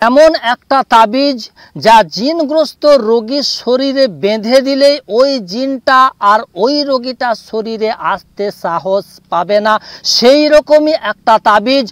এমন একটা তাবিজ যা জিনগ্রস্ত রোগীর শরীরে বেঁধে দিলে ওই জিনটা আর ওই রোগীটা শরীরে আসতে সাহস পাবে না। সেই রকমই একটা তাবিজ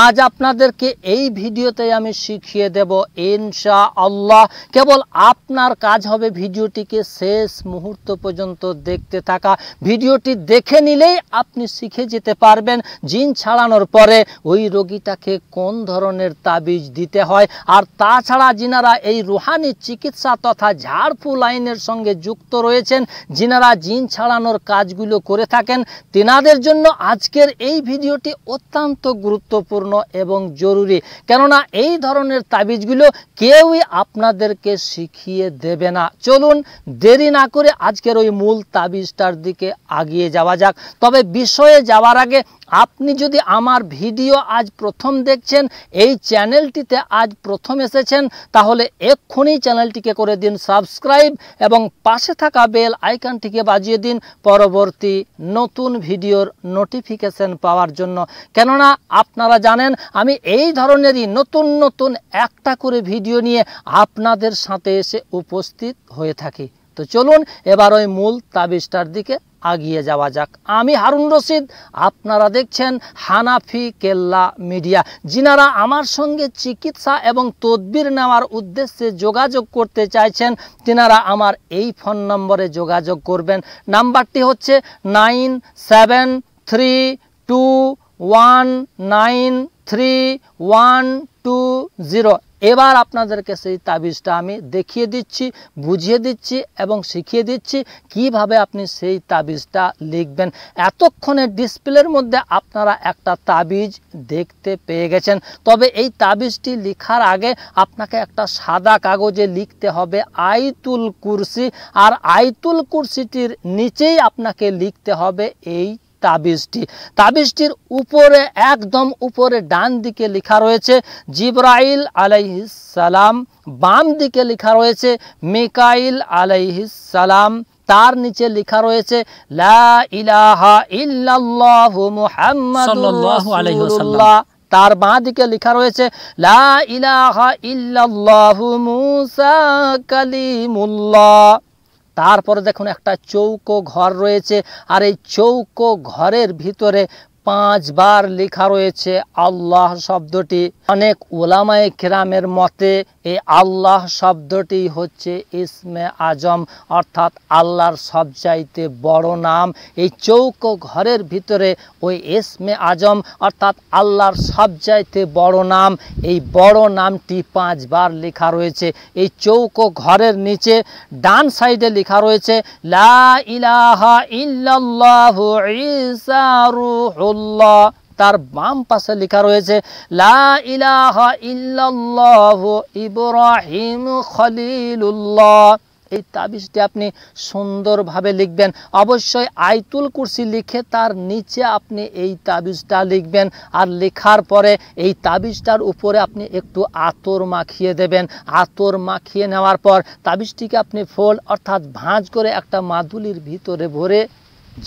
আজ আপনাদেরকে এই ভিডিওতে আমি শিখিয়ে দেব ইনশাআল্লাহ। কেবল আপনার কাজ হবে ভিডিওটিকে শেষ মুহূর্ত পর্যন্ত দেখতে থাকা। ভিডিওটি দেখে নিলেই আপনি শিখে যেতে পারবেন জিন ছাড়ানোর পরে ওই রোগীটাকে কোন ধরনের তাবিজ দিতে হয়। আর তাছাড়া যিনারা এই রুহানি চিকিৎসা তথা ঝাড়ফুঁক লাইনের সঙ্গে যুক্ত রয়েছেন, যিনারা জিন ছাড়ানোর কাজগুলো করে থাকেন, তেনাদের জন্য আজকের এই ভিডিওটি অত্যন্ত গুরুত্বপূর্ণ এবং জরুরি। কেননা এই ধরনের তাবিজগুলো কেউই আপনাদেরকে শিখিয়ে দেবে না। চলুন দেরি না করে আজকের ওই মূল তাবিজটার দিকে এগিয়ে যাওয়া যাক। তবে বিষয়ে যাওয়ার আগে আপনি যদি আমার ভিডিও আজ প্রথম দেখছেন, এই চ্যানেলটিতে আজ প্রথম এসেছেন, তাহলে এক্ষুনি চ্যানেলটিকে করে দিন সাবস্ক্রাইব এবং পাশে থাকা বেল আইকনটিকে বাজিয়ে দিন পরবর্তী নতুন ভিডিওর নোটিফিকেশন পাওয়ার জন্য। কেননা আপনারা জানেন আমি এই ধরনেরই নতুন নতুন একটা করে ভিডিও নিয়ে আপনাদের সাথে এসে উপস্থিত হয়ে থাকি। তো চলুন এবার ওই মূল তাবিজটার দিকে এগিয়ে যাওয়া যাক। আমি হারুন রশিদ, আপনারা দেখছেন হানাফি কেল্লা মিডিয়া। যিনারা আমার সঙ্গে চিকিৎসা এবং তদবির নেওয়ার উদ্দেশ্যে যোগাযোগ করতে চাইছেন, তিনারা আমার এই ফোন নম্বরে যোগাযোগ করবেন। নাম্বারটি হচ্ছে 9732193120। এবার আপনাদেরকে সেই তাবিজটা আমি দেখিয়ে দিচ্ছি, বুঝিয়ে দিচ্ছি এবং শিখিয়ে দিচ্ছি কিভাবে আপনি সেই তাবিজটা লিখবেন। এতক্ষণে ডিসপ্লের মধ্যে আপনারা একটা তাবিজ দেখতে পেয়ে গেছেন। তবে এই তাবিজটি লেখার আগে আপনাকে একটা সাদা কাগজে লিখতে হবে আয়াতুল কুরসি, আর আয়াতুল কুরসিটির নিচেই আপনাকে লিখতে হবে এই তাবিজটির উপরে একদম উপরে ডান দিকে লেখা রয়েছে জিবরাইল আলাইহিস সালাম, বাম দিকে লেখা রয়েছে মিকাইল আলাইহিস সালাম, তার নিচে লেখা রয়েছে লা ইলাহা ইল্লাল্লাহু মুহাম্মাদুর রাসূলুল্লাহ, তার বাঁ দিকে লেখা রয়েছে লা ইলাহা ইল্লাল্লাহু মুসা কালিমুল্লাহ। তারপরে দেখুন একটা চৌকো ঘর রয়েছে, আর এই চৌকো ঘরের ভিতরে 5 বার লেখা রয়েছে আল্লাহ শব্দটি। অনেক উলামায়ে কেরামের মতে এই আল্লাহ শব্দটি হচ্ছে ইসমে আজম, অর্থাৎ আল্লাহর সবচাইতে বড় নাম। এই চৌকো ঘরের ভিতরে ওই ইসমে আজম অর্থাৎ আল্লাহর সবচাইতে বড় নাম, এই বড় নামটি 5 বার লেখা রয়েছে। এই চৌকো ঘরের নিচে ডান সাইডে লেখা রয়েছে লা ইলাহা ইল্লাল্লাহু ঈসা রূহুল্লাহ, তার বাম পাশে লেখা রয়েছে লা ইলাহা ইল্লাল্লাহু ইব্রাহিম খলিলুল্লাহ। এই তাবিজটি আপনি সুন্দরভাবে লিখবেন। অবশ্যই আয়াতুল কুরসি লিখে তার নিচে আপনি এই তাবিজটা লিখবেন। আর লেখার পরে এই তাবিজটার উপরে আপনি একটু আতর মাখিয়ে দেবেন। আতর মাখিয়ে নেওয়ার পর তাবিজটিকে আপনি ফোল্ড অর্থাৎ ভাঁজ করে একটা মাদুলির ভিতরে ভরে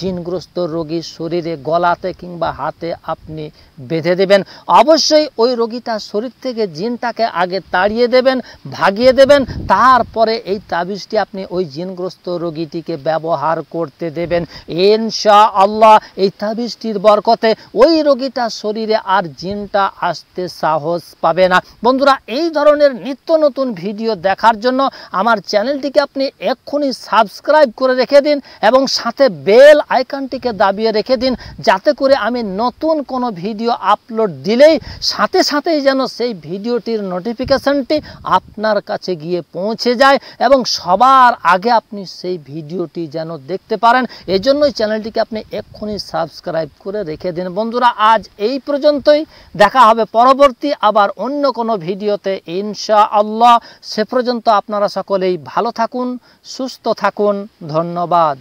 জিনগ্রস্ত রোগীর শরীরে গলাতে কিংবা হাতে আপনি বেঁধে দেবেন। অবশ্যই ওই রোগীটার শরীর থেকে জিনটাকে আগে তাড়িয়ে দেবেন, ভাগিয়ে দেবেন। তারপরে এই তাবিজটি আপনি ওই জিনগ্রস্ত রোগীটিকে ব্যবহার করতে দেবেন। ইনশাআল্লাহ এই তাবিজটির বরকতে ওই রোগীটার শরীরে আর জিনটা আসতে সাহস পাবে না। বন্ধুরা, এই ধরনের নিত্য নতুন ভিডিও দেখার জন্য আমার চ্যানেলটিকে আপনি এক্ষুনি সাবস্ক্রাইব করে রেখে দিন এবং সাথে বেল আইকনটিকে দাবিয়ে রেখে দিন, যাতে করে আমি নতুন কোনো ভিডিও আপলোড দিলেই সাথে সাথেই যেন সেই ভিডিওটির নোটিফিকেশনটি আপনার কাছে গিয়ে পৌঁছে যায় এবং সবার আগে আপনি সেই ভিডিওটি যেন দেখতে পারেন। এজন্যই চ্যানেলটিকে আপনি এক্ষুনি সাবস্ক্রাইব করে রেখে দিন। বন্ধুরা, আজ এই পর্যন্তই। দেখা হবে পরবর্তী আবার অন্য কোনো ভিডিওতে ইনশাআল্লাহ। সে পর্যন্ত আপনারা সকলেই ভালো থাকুন, সুস্থ থাকুন। ধন্যবাদ।